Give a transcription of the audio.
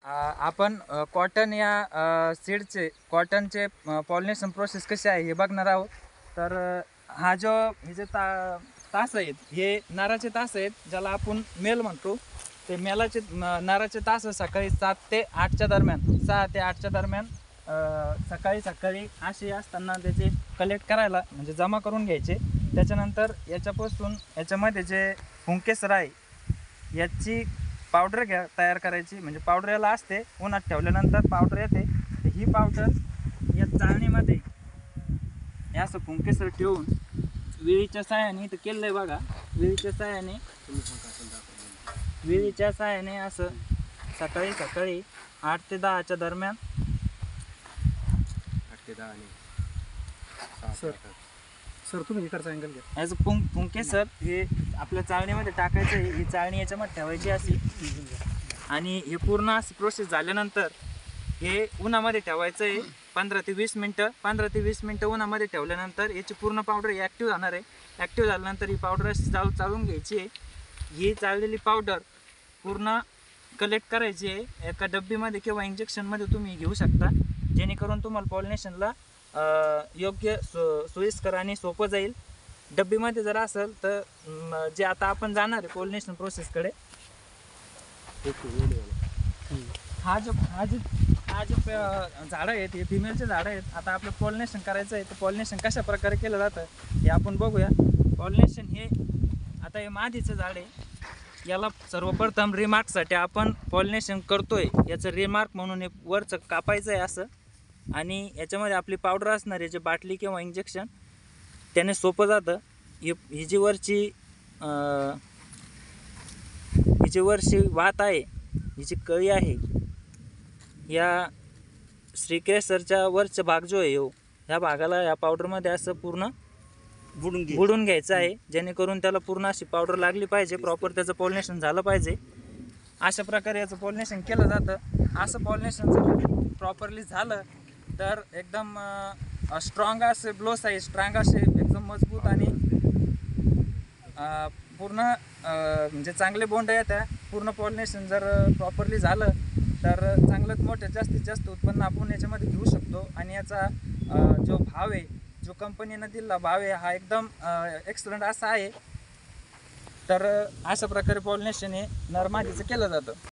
आपण कॉटन या सीडचे कॉटनचे पॉलिनेशन प्रोसेस कशी आहे हे बघणार आहोत. तर हा जो हे जे तास आहेत हे नाराचे तास आहेत, ज्याला आपण मेल म्हणतो. ते मेलाचे नाराचे तास सकाळी 7 ते 8च्या दरम्यान, 6 ते 8च्या दरम्यान सकाळी असे असताना त्याचे कलेक्ट करायला म्हणजे जमा करून घ्यायचे. त्याच्यानंतर याच्यापासून याच्यामध्ये जे फुंकेसर आहे याची पावडर तयार करायची. म्हणजे पावडर याला असते, उन्हात ठेवल्यानंतर पावडर येते. ही पावडर या चाळणीमध्ये हे असं फुंकेसर ठेवून विळीच्या साहाय्याने इथं केलं आहे बघा. विळीच्या साहाय्याने असं सकाळी 8 ते 10च्या दरम्यान सर तुम्ही इकडचा अँगल घ्या. याचं फुंकेसर हे आपल्या चाळणीमध्ये टाकायचं आहे. ही चाळणी याच्यामध्ये ठेवायची अशी, आणि हे पूर्ण अशी प्रोसेस झाल्यानंतर हे उन्हामध्ये ठेवायचं आहे 15 ते 20 मिनटं उन्हामध्ये ठेवल्यानंतर याची पूर्ण पावडर ॲक्टिव्ह जाणार आहे. ॲक्टिव्ह झाल्यानंतर ही पावडर अशी चाळून घ्यायची आहे. ही चाळलेली पावडर पूर्ण कलेक्ट करायची आहे. एका डब्बीमध्ये किंवा इंजेक्शनमध्ये तुम्ही घेऊ शकता, जेणेकरून तुम्हाला पॉलिनेशनला योग्य सोयीस्कर आणि सोपं जाईल. डब्बीमध्ये जर असेल तर जे आता आपण जाणार आहे पॉलिनेशन प्रोसेसकडे, हा जे झाडं आहेत हे फिमेलचे झाडं आहेत. आता आपलं पॉलिनेशन करायचं आहे, तर पॉलिनेशन कशा प्रकारे केलं जातं हे आपण बघूया. पॉलिनेशन हे आता हे मादीचं झाड आहे. याला सर्वप्रथम रिमार्कसाठी आपण पॉलिनेशन करतोय, याचं रिमार्क म्हणून हे वरचं कापायचं आहे असं, आणि याच्यामध्ये आपली पावडर असणार आहे, जे बाटली किंवा इंजेक्शन, त्याने सोपं जातं. ही जी वरची वात आहे, ही जी कळी आहे, या श्रीकेसरच्या वरचा भाग जो आहे ह्या भागाला या पावडरमध्ये असं पूर्ण बुडून घ्यायचं आहे, जेणेकरून त्याला पूर्ण अशी पावडर लागली पाहिजे, प्रॉपर त्याचं पॉलिनेशन झालं पाहिजे. अशा प्रकारे याचं पॉलिनेशन केलं जातं. असं पॉलिनेशन जर प्रॉपरली झालं तर एकदम स्ट्रॉंग असे ब्लोस आहे, स्ट्रॉंग असे एकदम मजबूत आणि पूर्ण म्हणजे चांगले बोंड येतात. पूर्ण पॉलिनेशन जर प्रॉपरली झालं तर चांगलं मोठं जास्तीत जास्त उत्पन्न आपण याच्यामध्ये घेऊ शकतो. आणि याचा जो भाव आहे, जो कंपनीनं दिलेला भाव आहे, हा एकदम एक्सलंट असा आहे. तर अशा प्रकारे पॉलिनेशन हे नर मादीचं केलं जातं.